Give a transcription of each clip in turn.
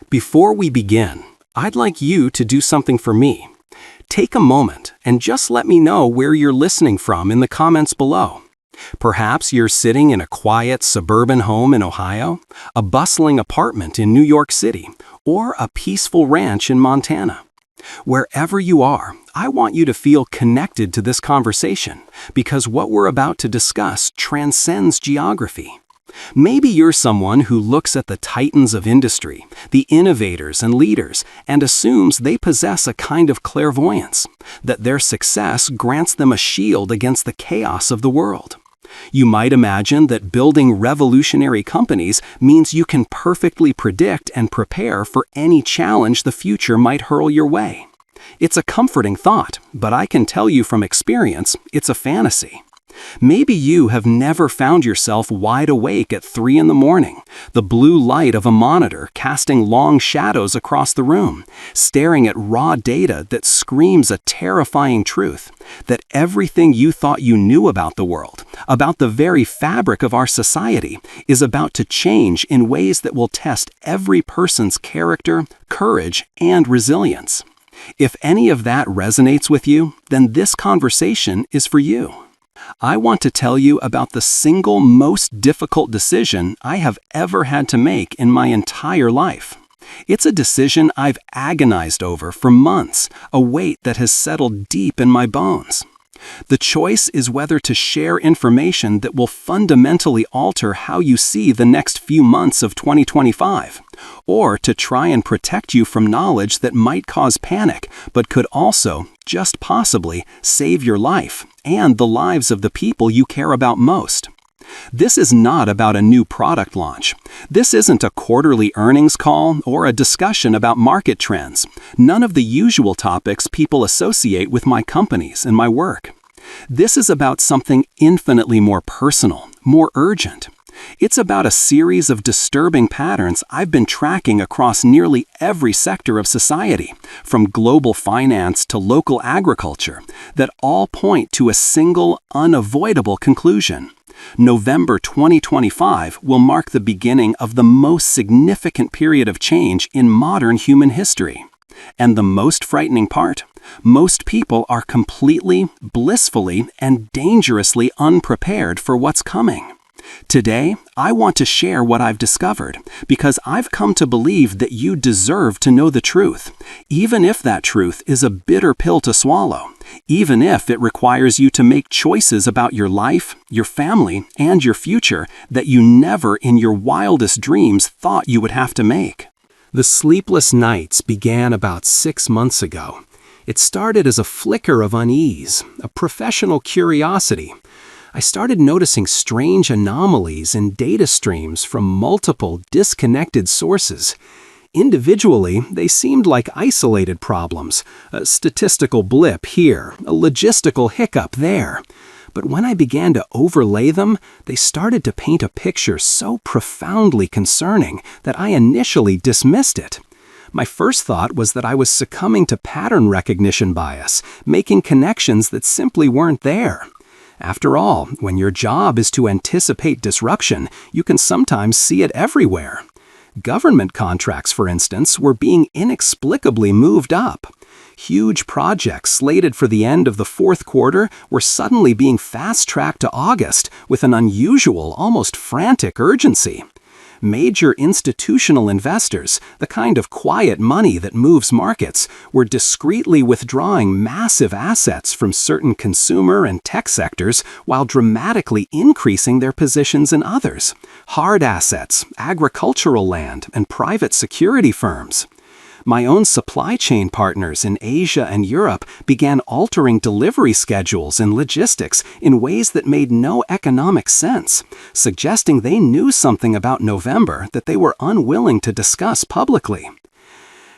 Before we begin, I'd like you to do something for me. Take a moment and just let me know where you're listening from in the comments below. Perhaps you're sitting in a quiet suburban home in Ohio, a bustling apartment in New York City, or a peaceful ranch in Montana. Wherever you are, I want you to feel connected to this conversation because what we're about to discuss transcends geography. Maybe you're someone who looks at the titans of industry, the innovators and leaders, and assumes they possess a kind of clairvoyance, that their success grants them a shield against the chaos of the world. You might imagine that building revolutionary companies means you can perfectly predict and prepare for any challenge the future might hurl your way. It's a comforting thought, but I can tell you from experience, it's a fantasy. Maybe you have never found yourself wide awake at 3 in the morning, the blue light of a monitor casting long shadows across the room, staring at raw data that screams a terrifying truth, that everything you thought you knew about the world, about the very fabric of our society, is about to change in ways that will test every person's character, courage, and resilience. If any of that resonates with you, then this conversation is for you. I want to tell you about the single most difficult decision I have ever had to make in my entire life. It's a decision I've agonized over for months, a weight that has settled deep in my bones. The choice is whether to share information that will fundamentally alter how you see the next few months of 2025, or to try and protect you from knowledge that might cause panic, but could also, just possibly, save your life and the lives of the people you care about most. This is not about a new product launch. This isn't a quarterly earnings call or a discussion about market trends. None of the usual topics people associate with my companies and my work. This is about something infinitely more personal, more urgent. It's about a series of disturbing patterns I've been tracking across nearly every sector of society, from global finance to local agriculture, that all point to a single, unavoidable conclusion. November 2025 will mark the beginning of the most significant period of change in modern human history. And the most frightening part? Most people are completely, blissfully, and dangerously unprepared for what's coming. Today, I want to share what I've discovered, because I've come to believe that you deserve to know the truth, even if that truth is a bitter pill to swallow, even if it requires you to make choices about your life, your family, and your future that you never in your wildest dreams thought you would have to make. The sleepless nights began about 6 months ago. It started as a flicker of unease, a professional curiosity. I started noticing strange anomalies in data streams from multiple disconnected sources. Individually, they seemed like isolated problems, a statistical blip here, a logistical hiccup there. But when I began to overlay them, they started to paint a picture so profoundly concerning that I initially dismissed it. My first thought was that I was succumbing to pattern recognition bias, making connections that simply weren't there. After all, when your job is to anticipate disruption, you can sometimes see it everywhere. Government contracts, for instance, were being inexplicably moved up. Huge projects slated for the end of the fourth quarter were suddenly being fast-tracked to August with an unusual, almost frantic urgency. Major institutional investors, the kind of quiet money that moves markets, were discreetly withdrawing massive assets from certain consumer and tech sectors while dramatically increasing their positions in others: hard assets, agricultural land, and private security firms. My own supply chain partners in Asia and Europe began altering delivery schedules and logistics in ways that made no economic sense, suggesting they knew something about November that they were unwilling to discuss publicly.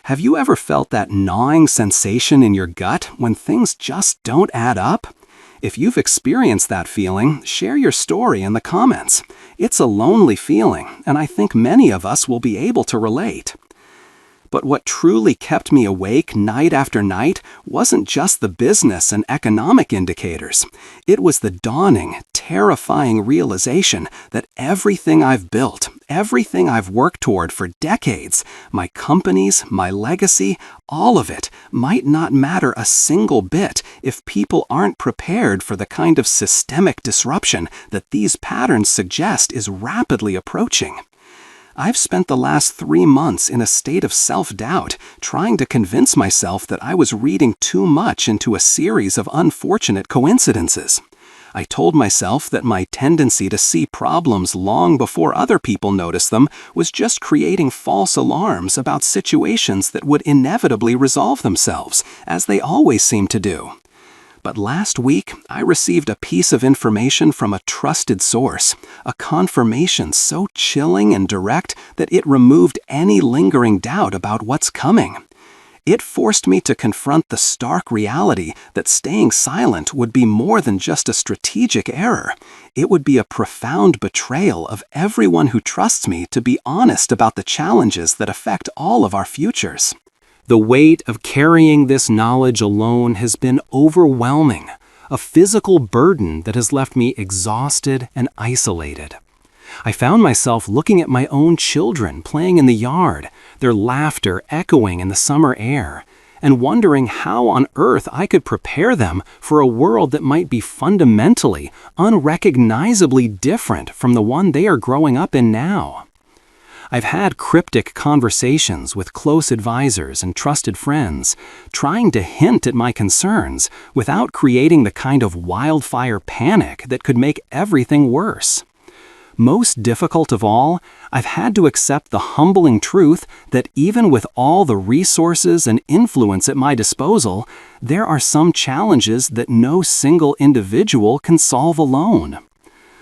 Have you ever felt that gnawing sensation in your gut when things just don't add up? If you've experienced that feeling, share your story in the comments. It's a lonely feeling, and I think many of us will be able to relate. But what truly kept me awake night after night wasn't just the business and economic indicators. It was the dawning, terrifying realization that everything I've built, everything I've worked toward for decades, my companies, my legacy, all of it might not matter a single bit if people aren't prepared for the kind of systemic disruption that these patterns suggest is rapidly approaching. I've spent the last 3 months in a state of self-doubt, trying to convince myself that I was reading too much into a series of unfortunate coincidences. I told myself that my tendency to see problems long before other people notice them was just creating false alarms about situations that would inevitably resolve themselves, as they always seem to do. But last week, I received a piece of information from a trusted source, a confirmation so chilling and direct that it removed any lingering doubt about what's coming. It forced me to confront the stark reality that staying silent would be more than just a strategic error. It would be a profound betrayal of everyone who trusts me to be honest about the challenges that affect all of our futures. The weight of carrying this knowledge alone has been overwhelming, a physical burden that has left me exhausted and isolated. I found myself looking at my own children playing in the yard, their laughter echoing in the summer air, and wondering how on earth I could prepare them for a world that might be fundamentally, unrecognizably different from the one they are growing up in now. I've had cryptic conversations with close advisors and trusted friends, trying to hint at my concerns without creating the kind of wildfire panic that could make everything worse. Most difficult of all, I've had to accept the humbling truth that even with all the resources and influence at my disposal, there are some challenges that no single individual can solve alone.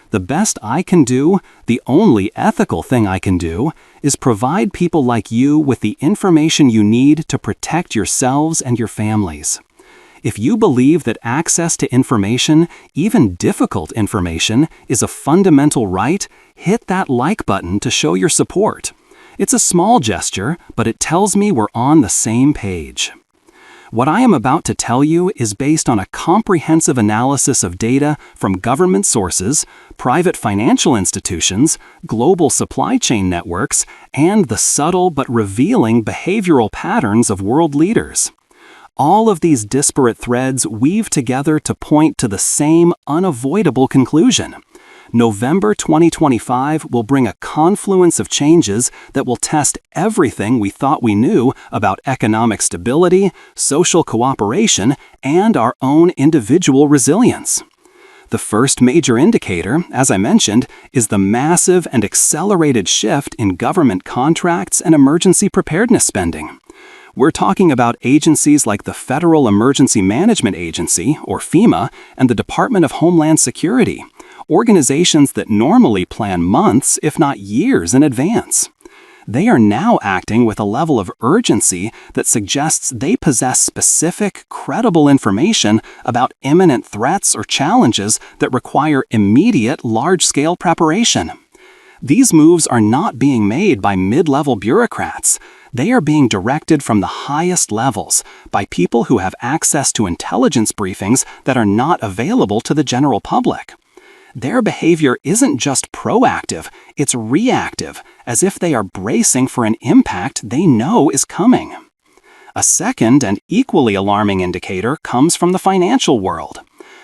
The best I can do, the only ethical thing I can do, is provide people like you with the information you need to protect yourselves and your families. If you believe that access to information, even difficult information, is a fundamental right, hit that like button to show your support. It's a small gesture, but it tells me we're on the same page. What I am about to tell you is based on a comprehensive analysis of data from government sources, private financial institutions, global supply chain networks, and the subtle but revealing behavioral patterns of world leaders. All of these disparate threads weave together to point to the same unavoidable conclusion. November 2025 will bring a confluence of changes that will test everything we thought we knew about economic stability, social cooperation, and our own individual resilience. The first major indicator, as I mentioned, is the massive and accelerated shift in government contracts and emergency preparedness spending. We're talking about agencies like the Federal Emergency Management Agency, or FEMA, and the Department of Homeland Security, organizations that normally plan months, if not years, in advance. They are now acting with a level of urgency that suggests they possess specific, credible information about imminent threats or challenges that require immediate, large-scale preparation. These moves are not being made by mid-level bureaucrats. They are being directed from the highest levels by people who have access to intelligence briefings that are not available to the general public. Their behavior isn't just proactive, it's reactive, as if they are bracing for an impact they know is coming. A second and equally alarming indicator comes from the financial world.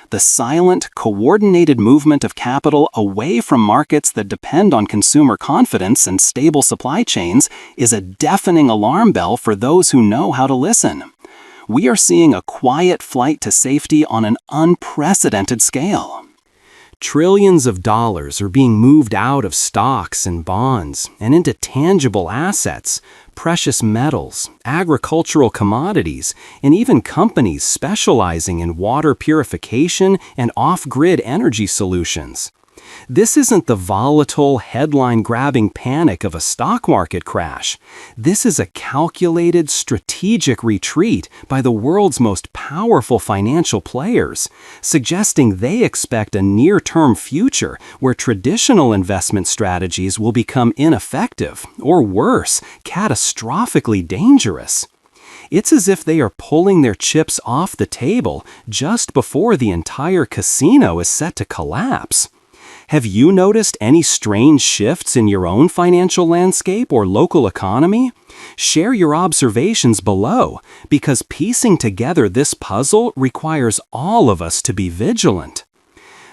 The silent, coordinated movement of capital away from markets that depend on consumer confidence and stable supply chains is a deafening alarm bell for those who know how to listen. We are seeing a quiet flight to safety on an unprecedented scale. Trillions of dollars are being moved out of stocks and bonds and into tangible assets, precious metals, agricultural commodities, and even companies specializing in water purification and off-grid energy solutions. This isn't the volatile, headline-grabbing panic of a stock market crash. This is a calculated, strategic retreat by the world's most powerful financial players, suggesting they expect a near-term future where traditional investment strategies will become ineffective, or worse, catastrophically dangerous. It's as if they are pulling their chips off the table just before the entire casino is set to collapse. Have you noticed any strange shifts in your own financial landscape or local economy? Share your observations below, because piecing together this puzzle requires all of us to be vigilant.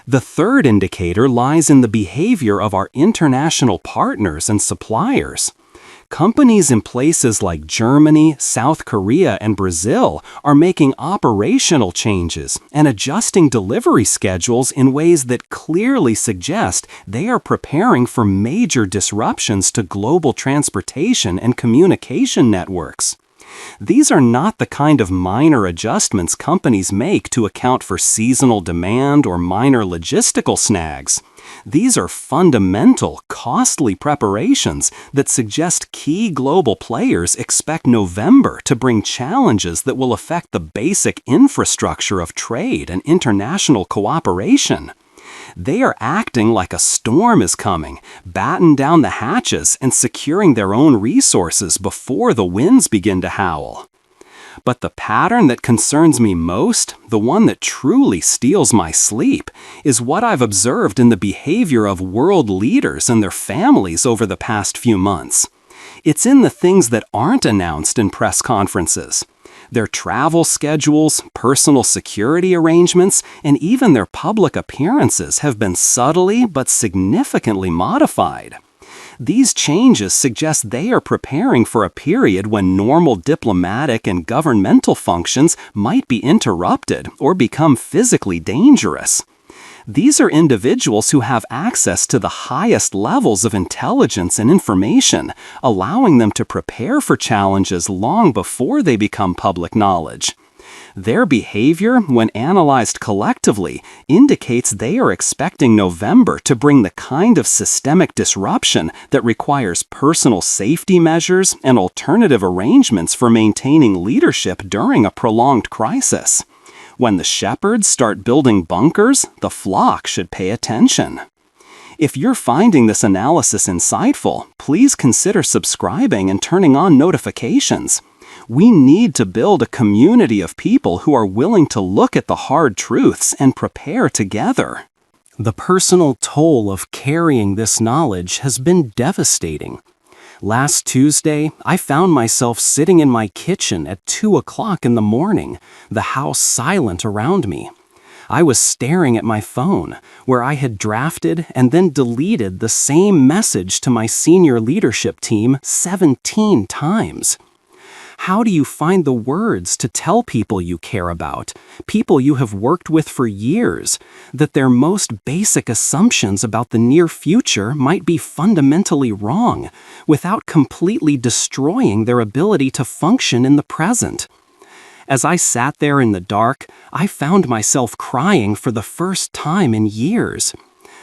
The third indicator lies in the behavior of our international partners and suppliers. Companies in places like Germany, South Korea, and Brazil are making operational changes and adjusting delivery schedules in ways that clearly suggest they are preparing for major disruptions to global transportation and communication networks. These are not the kind of minor adjustments companies make to account for seasonal demand or minor logistical snags. These are fundamental, costly preparations that suggest key global players expect November to bring challenges that will affect the basic infrastructure of trade and international cooperation. They are acting like a storm is coming, batten down the hatches and securing their own resources before the winds begin to howl. But the pattern that concerns me most, the one that truly steals my sleep, is what I've observed in the behavior of world leaders and their families over the past few months. It's in the things that aren't announced in press conferences. Their travel schedules, personal security arrangements, and even their public appearances have been subtly but significantly modified. These changes suggest they are preparing for a period when normal diplomatic and governmental functions might be interrupted or become physically dangerous. These are individuals who have access to the highest levels of intelligence and information, allowing them to prepare for challenges long before they become public knowledge. Their behavior, when analyzed collectively, indicates they are expecting November to bring the kind of systemic disruption that requires personal safety measures and alternative arrangements for maintaining leadership during a prolonged crisis. When the shepherds start building bunkers, the flock should pay attention. If you're finding this analysis insightful, please consider subscribing and turning on notifications. We need to build a community of people who are willing to look at the hard truths and prepare together. The personal toll of carrying this knowledge has been devastating. Last Tuesday, I found myself sitting in my kitchen at 2 o'clock in the morning, the house silent around me. I was staring at my phone, where I had drafted and then deleted the same message to my senior leadership team 17 times. How do you find the words to tell people you care about, people you have worked with for years, that their most basic assumptions about the near future might be fundamentally wrong, without completely destroying their ability to function in the present? As I sat there in the dark, I found myself crying for the first time in years.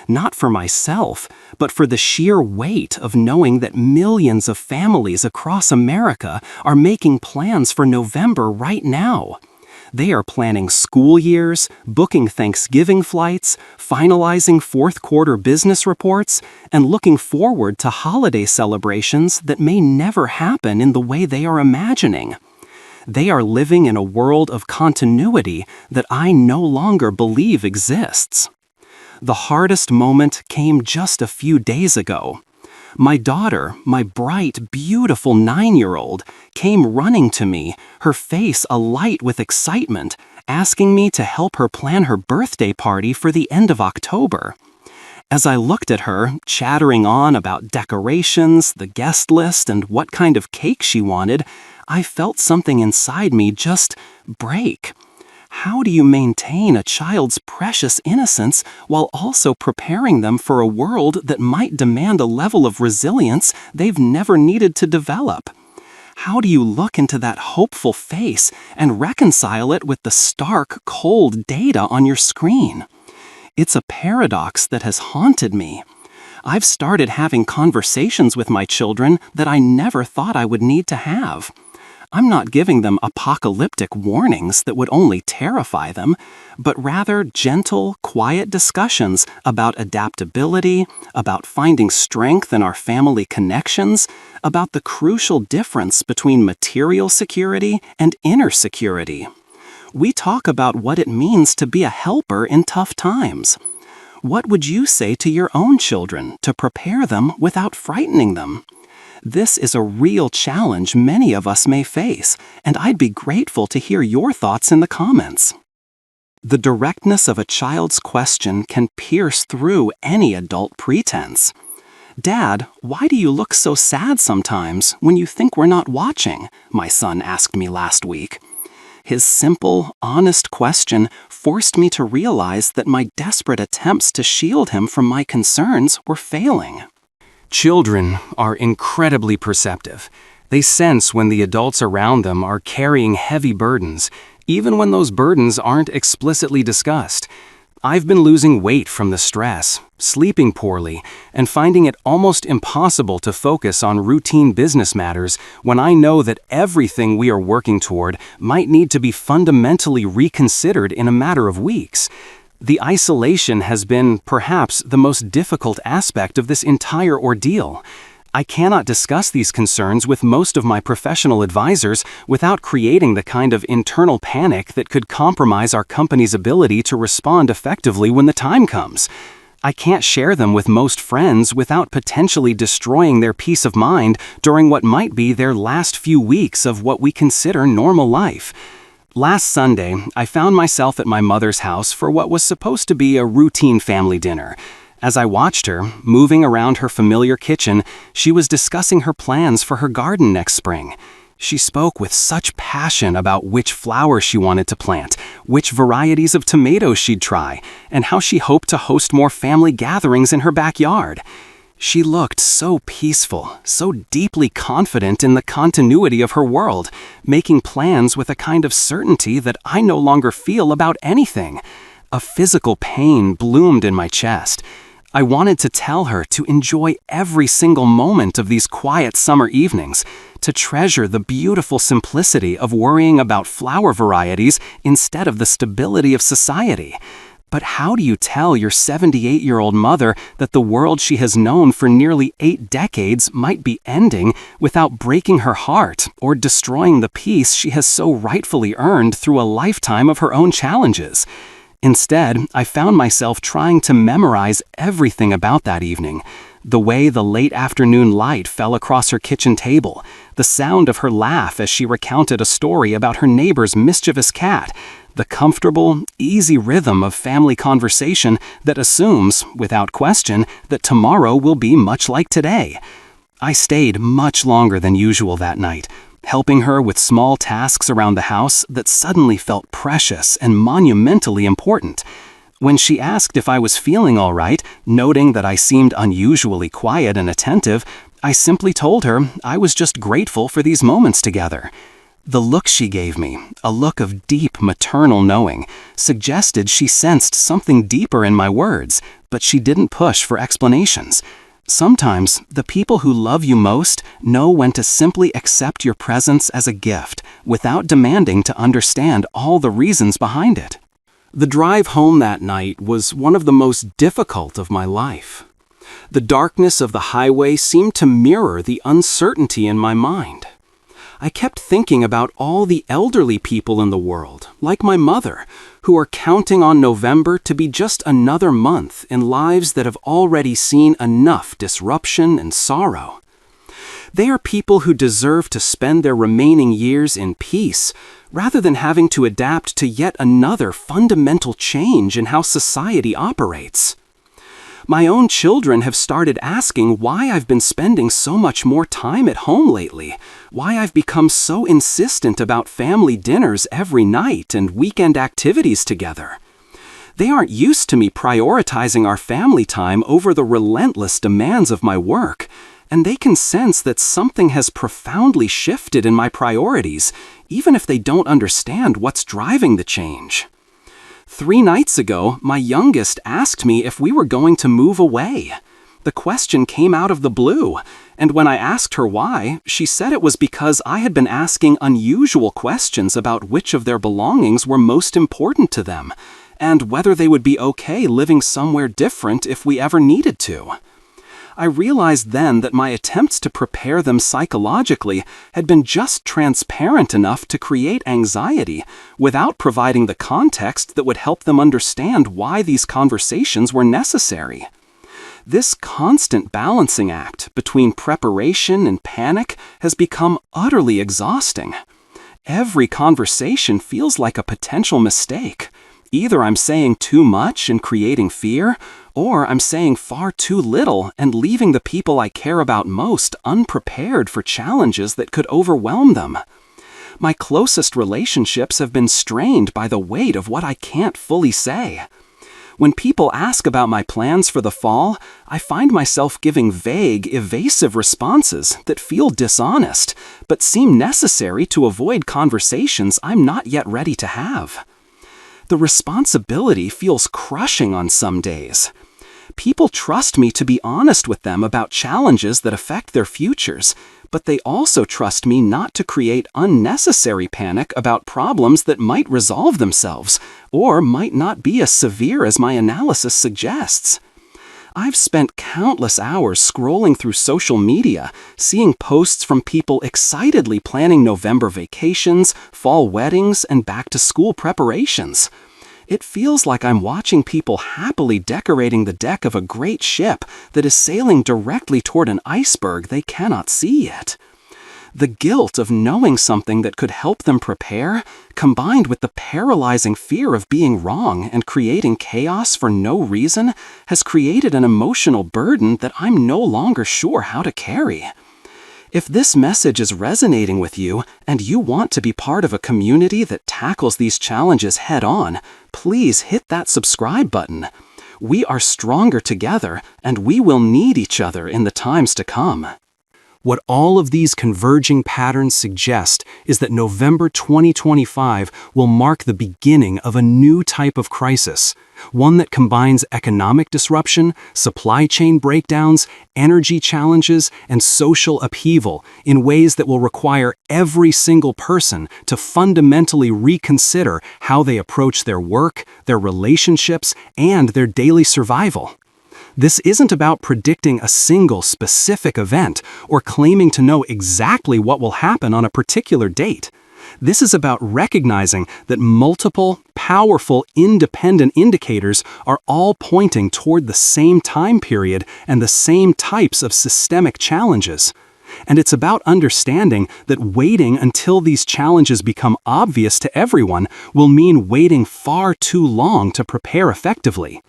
Not for myself, but for the sheer weight of knowing that millions of families across America are making plans for November right now. They are planning school years, booking Thanksgiving flights, finalizing fourth-quarter business reports, and looking forward to holiday celebrations that may never happen in the way they are imagining. They are living in a world of continuity that I no longer believe exists. The hardest moment came just a few days ago. My daughter, my bright, beautiful 9-year-old, came running to me, her face alight with excitement, asking me to help her plan her birthday party for the end of October. As I looked at her, chattering on about decorations, the guest list, and what kind of cake she wanted, I felt something inside me just break. How do you maintain a child's precious innocence while also preparing them for a world that might demand a level of resilience they've never needed to develop? How do you look into that hopeful face and reconcile it with the stark, cold data on your screen? It's a paradox that has haunted me. I've started having conversations with my children that I never thought I would need to have. I'm not giving them apocalyptic warnings that would only terrify them, but rather gentle, quiet discussions about adaptability, about finding strength in our family connections, about the crucial difference between material security and inner security. We talk about what it means to be a helper in tough times. What would you say to your own children to prepare them without frightening them? This is a real challenge many of us may face, and I'd be grateful to hear your thoughts in the comments. The directness of a child's question can pierce through any adult pretense. "Dad, why do you look so sad sometimes when you think we're not watching?" my son asked me last week. His simple, honest question forced me to realize that my desperate attempts to shield him from my concerns were failing. Children are incredibly perceptive. They sense when the adults around them are carrying heavy burdens, even when those burdens aren't explicitly discussed. I've been losing weight from the stress, sleeping poorly, and finding it almost impossible to focus on routine business matters when I know that everything we are working toward might need to be fundamentally reconsidered in a matter of weeks. The isolation has been, perhaps, the most difficult aspect of this entire ordeal. I cannot discuss these concerns with most of my professional advisors without creating the kind of internal panic that could compromise our company's ability to respond effectively when the time comes. I can't share them with most friends without potentially destroying their peace of mind during what might be their last few weeks of what we consider normal life. Last Sunday, I found myself at my mother's house for what was supposed to be a routine family dinner. As I watched her, moving around her familiar kitchen, she was discussing her plans for her garden next spring. She spoke with such passion about which flowers she wanted to plant, which varieties of tomatoes she'd try, and how she hoped to host more family gatherings in her backyard. She looked so peaceful, so deeply confident in the continuity of her world, making plans with a kind of certainty that I no longer feel about anything. A physical pain bloomed in my chest. I wanted to tell her to enjoy every single moment of these quiet summer evenings, to treasure the beautiful simplicity of worrying about flower varieties instead of the stability of society. But how do you tell your 78-year-old mother that the world she has known for nearly 8 decades might be ending without breaking her heart or destroying the peace she has so rightfully earned through a lifetime of her own challenges? Instead, I found myself trying to memorize everything about that evening. The way the late afternoon light fell across her kitchen table, the sound of her laugh as she recounted a story about her neighbor's mischievous cat, the comfortable, easy rhythm of family conversation that assumes, without question, that tomorrow will be much like today. I stayed much longer than usual that night, helping her with small tasks around the house that suddenly felt precious and monumentally important. When she asked if I was feeling all right, noting that I seemed unusually quiet and attentive, I simply told her I was just grateful for these moments together. The look she gave me, a look of deep maternal knowing, suggested she sensed something deeper in my words, but she didn't push for explanations. Sometimes, the people who love you most know when to simply accept your presence as a gift, without demanding to understand all the reasons behind it. The drive home that night was one of the most difficult of my life. The darkness of the highway seemed to mirror the uncertainty in my mind. I kept thinking about all the elderly people in the world, like my mother, who are counting on November to be just another month in lives that have already seen enough disruption and sorrow. They are people who deserve to spend their remaining years in peace, rather than having to adapt to yet another fundamental change in how society operates. My own children have started asking why I've been spending so much more time at home lately, why I've become so insistent about family dinners every night and weekend activities together. They aren't used to me prioritizing our family time over the relentless demands of my work, and they can sense that something has profoundly shifted in my priorities, even if they don't understand what's driving the change. 3 nights ago, my youngest asked me if we were going to move away. The question came out of the blue, and when I asked her why, she said it was because I had been asking unusual questions about which of their belongings were most important to them, and whether they would be okay living somewhere different if we ever needed to. I realized then that my attempts to prepare them psychologically had been just transparent enough to create anxiety without providing the context that would help them understand why these conversations were necessary. This constant balancing act between preparation and panic has become utterly exhausting. Every conversation feels like a potential mistake. Either I'm saying too much and creating fear, or I'm saying far too little and leaving the people I care about most unprepared for challenges that could overwhelm them. My closest relationships have been strained by the weight of what I can't fully say. When people ask about my plans for the fall, I find myself giving vague, evasive responses that feel dishonest, but seem necessary to avoid conversations I'm not yet ready to have. The responsibility feels crushing on some days. People trust me to be honest with them about challenges that affect their futures, but they also trust me not to create unnecessary panic about problems that might resolve themselves, or might not be as severe as my analysis suggests. I've spent countless hours scrolling through social media, seeing posts from people excitedly planning November vacations, fall weddings, and back-to-school preparations. It feels like I'm watching people happily decorating the deck of a great ship that is sailing directly toward an iceberg they cannot see yet. The guilt of knowing something that could help them prepare, combined with the paralyzing fear of being wrong and creating chaos for no reason, has created an emotional burden that I'm no longer sure how to carry. If this message is resonating with you and you want to be part of a community that tackles these challenges head-on, please hit that subscribe button. We are stronger together, and we will need each other in the times to come. What all of these converging patterns suggest is that November 2025 will mark the beginning of a new type of crisis, one that combines economic disruption, supply chain breakdowns, energy challenges, and social upheaval in ways that will require every single person to fundamentally reconsider how they approach their work, their relationships, and their daily survival. This isn't about predicting a single specific event or claiming to know exactly what will happen on a particular date. This is about recognizing that multiple, powerful, independent indicators are all pointing toward the same time period and the same types of systemic challenges. And it's about understanding that waiting until these challenges become obvious to everyone will mean waiting far too long to prepare effectively.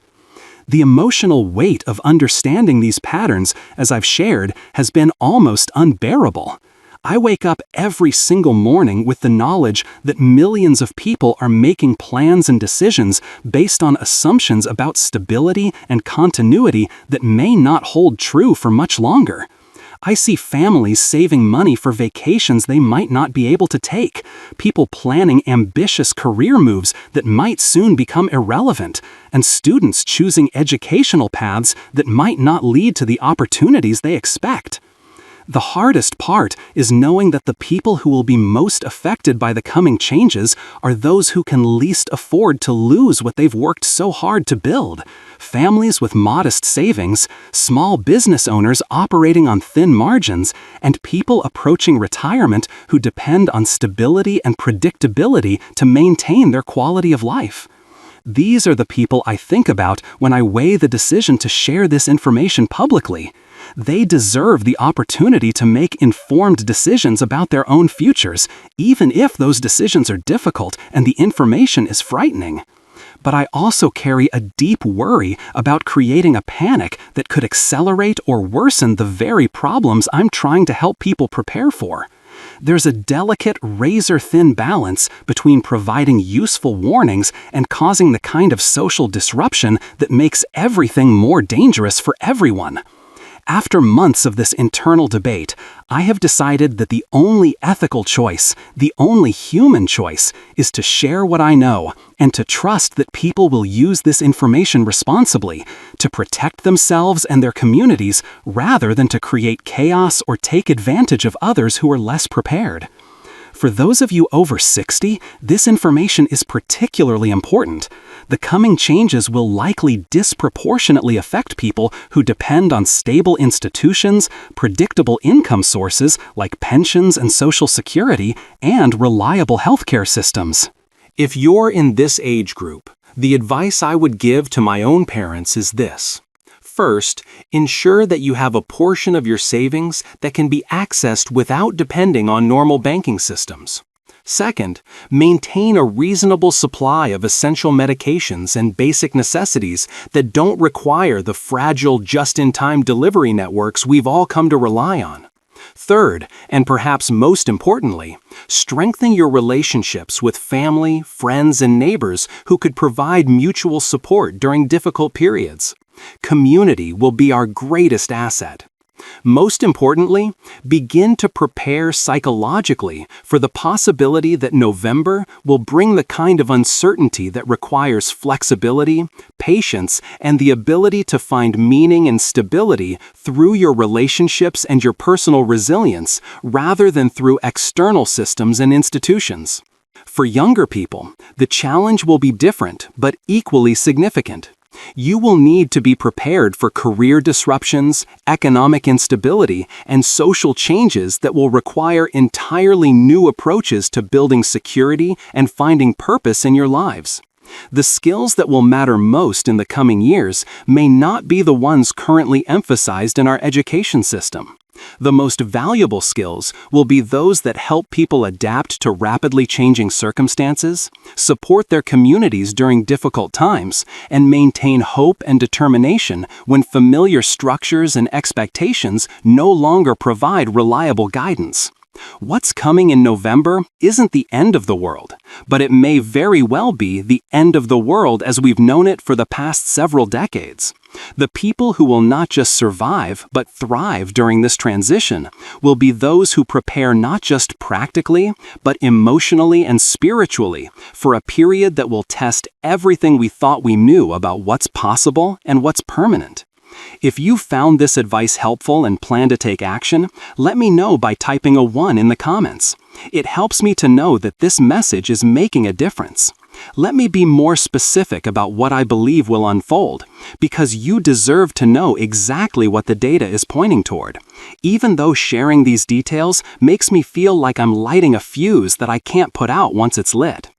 The emotional weight of understanding these patterns, as I've shared, has been almost unbearable. I wake up every single morning with the knowledge that millions of people are making plans and decisions based on assumptions about stability and continuity that may not hold true for much longer. I see families saving money for vacations they might not be able to take, people planning ambitious career moves that might soon become irrelevant, and students choosing educational paths that might not lead to the opportunities they expect. The hardest part is knowing that the people who will be most affected by the coming changes are those who can least afford to lose what they've worked so hard to build. Families with modest savings, small business owners operating on thin margins, and people approaching retirement who depend on stability and predictability to maintain their quality of life. These are the people I think about when I weigh the decision to share this information publicly. They deserve the opportunity to make informed decisions about their own futures, even if those decisions are difficult and the information is frightening. But I also carry a deep worry about creating a panic that could accelerate or worsen the very problems I'm trying to help people prepare for. There's a delicate, razor-thin balance between providing useful warnings and causing the kind of social disruption that makes everything more dangerous for everyone. After months of this internal debate, I have decided that the only ethical choice, the only human choice, is to share what I know and to trust that people will use this information responsibly to protect themselves and their communities rather than to create chaos or take advantage of others who are less prepared. For those of you over 60, this information is particularly important. The coming changes will likely disproportionately affect people who depend on stable institutions, predictable income sources like pensions and Social Security, and reliable healthcare systems. If you're in this age group, the advice I would give to my own parents is this. First, ensure that you have a portion of your savings that can be accessed without depending on normal banking systems. Second, maintain a reasonable supply of essential medications and basic necessities that don't require the fragile just-in-time delivery networks we've all come to rely on. Third, and perhaps most importantly, strengthen your relationships with family, friends, and neighbors who could provide mutual support during difficult periods. Community will be our greatest asset. Most importantly, begin to prepare psychologically for the possibility that November will bring the kind of uncertainty that requires flexibility, patience, and the ability to find meaning and stability through your relationships and your personal resilience rather than through external systems and institutions. For younger people, the challenge will be different but equally significant. You will need to be prepared for career disruptions, economic instability, and social changes that will require entirely new approaches to building security and finding purpose in your lives. The skills that will matter most in the coming years may not be the ones currently emphasized in our education system. The most valuable skills will be those that help people adapt to rapidly changing circumstances, support their communities during difficult times, and maintain hope and determination when familiar structures and expectations no longer provide reliable guidance. What's coming in November isn't the end of the world, but it may very well be the end of the world as we've known it for the past several decades. The people who will not just survive but thrive during this transition will be those who prepare not just practically, but emotionally and spiritually for a period that will test everything we thought we knew about what's possible and what's permanent. If you found this advice helpful and plan to take action, let me know by typing a 1 in the comments. It helps me to know that this message is making a difference. Let me be more specific about what I believe will unfold, because you deserve to know exactly what the data is pointing toward, even though sharing these details makes me feel like I'm lighting a fuse that I can't put out once it's lit.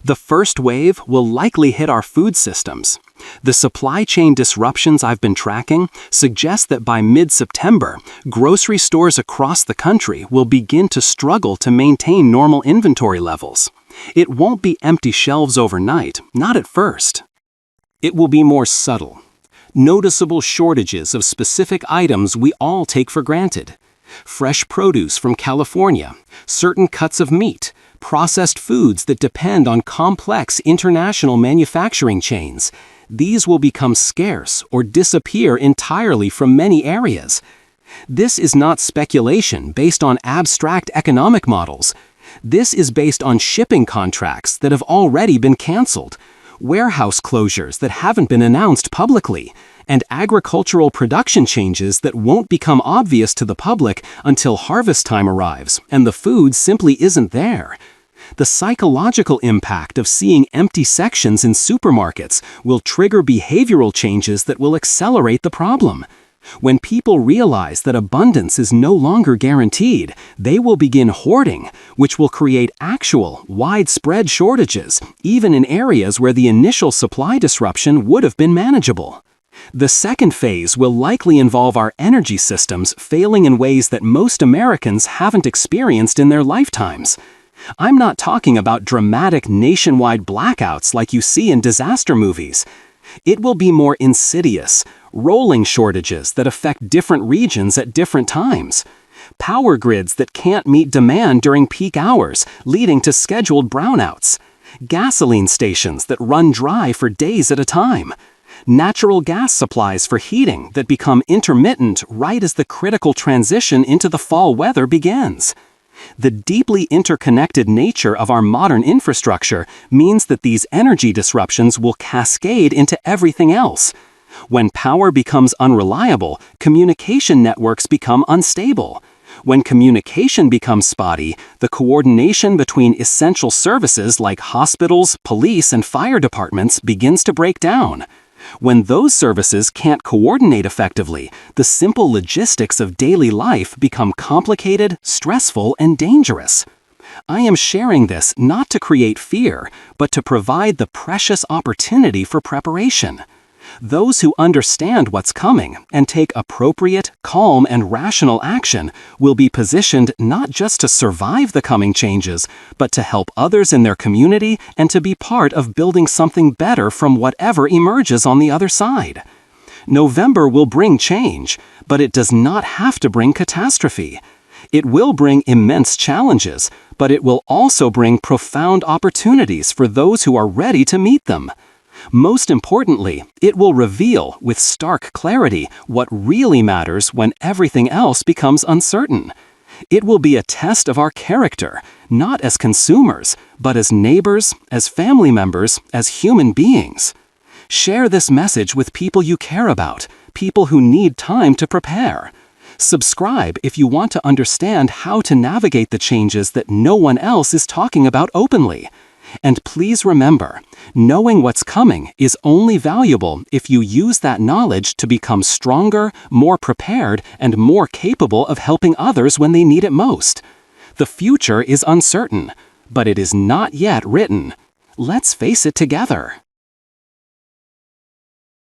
The first wave will likely hit our food systems. The supply chain disruptions I've been tracking suggest that by mid-September, grocery stores across the country will begin to struggle to maintain normal inventory levels. It won't be empty shelves overnight, not at first. It will be more subtle. Noticeable shortages of specific items we all take for granted. Fresh produce from California, certain cuts of meat, processed foods that depend on complex international manufacturing chains. These will become scarce or disappear entirely from many areas. This is not speculation based on abstract economic models. This is based on shipping contracts that have already been canceled, warehouse closures that haven't been announced publicly, and agricultural production changes that won't become obvious to the public until harvest time arrives and the food simply isn't there. The psychological impact of seeing empty sections in supermarkets will trigger behavioral changes that will accelerate the problem. When people realize that abundance is no longer guaranteed, they will begin hoarding, which will create actual, widespread shortages, even in areas where the initial supply disruption would have been manageable. The second phase will likely involve our energy systems failing in ways that most Americans haven't experienced in their lifetimes. I'm not talking about dramatic nationwide blackouts like you see in disaster movies. It will be more insidious, rolling shortages that affect different regions at different times. Power grids that can't meet demand during peak hours, leading to scheduled brownouts. Gasoline stations that run dry for days at a time. natural gas supplies for heating that become intermittent right as the critical transition into the fall weather begins. The deeply interconnected nature of our modern infrastructure means that these energy disruptions will cascade into everything else. When power becomes unreliable, communication networks become unstable. When communication becomes spotty, the coordination between essential services like hospitals, police, and fire departments begins to break down. When those services can't coordinate effectively, the simple logistics of daily life become complicated, stressful, and dangerous. I am sharing this not to create fear, but to provide the precious opportunity for preparation. Those who understand what's coming and take appropriate, calm, and rational action will be positioned not just to survive the coming changes, but to help others in their community and to be part of building something better from whatever emerges on the other side. November will bring change, but it does not have to bring catastrophe. It will bring immense challenges, but it will also bring profound opportunities for those who are ready to meet them. Most importantly, it will reveal with stark clarity what really matters when everything else becomes uncertain. It will be a test of our character, not as consumers, but as neighbors, as family members, as human beings. Share this message with people you care about, people who need time to prepare. Subscribe if you want to understand how to navigate the changes that no one else is talking about openly. And please remember, knowing what's coming is only valuable if you use that knowledge to become stronger, more prepared, and more capable of helping others when they need it most. The future is uncertain, but it is not yet written. Let's face it together.